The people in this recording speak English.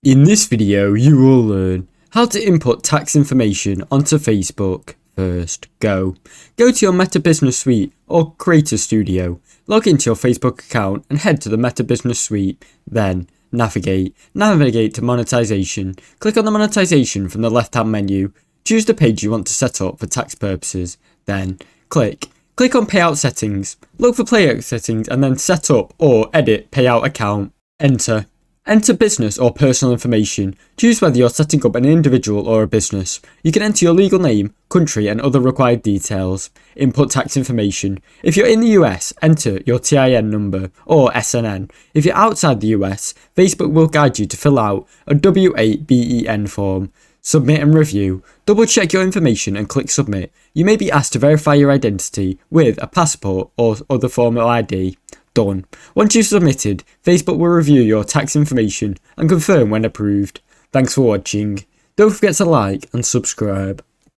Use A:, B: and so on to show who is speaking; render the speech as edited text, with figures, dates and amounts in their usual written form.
A: In this video, you will learn how to input tax information onto Facebook. First, go to your Meta Business Suite or Creator Studio, log into your Facebook account and head to the Meta Business Suite, then navigate to monetization, click on the monetization from the left hand menu, choose the page you want to set up for tax purposes, then click on payout settings, look for payout settings and then set up or edit payout account, Enter business or personal information. Choose whether you're setting up an individual or a business. You can enter your legal name, country and other required details. Input tax information. If you're in the US, enter your TIN number or SNN. If you're outside the US, Facebook will guide you to fill out a W8BEN form. Submit and review. Double check your information and click submit. You may be asked to verify your identity with a passport or other form of ID. Done. Once you've submitted, Facebook will review your tax information and confirm when approved. Thanks for watching. Don't forget to like and subscribe.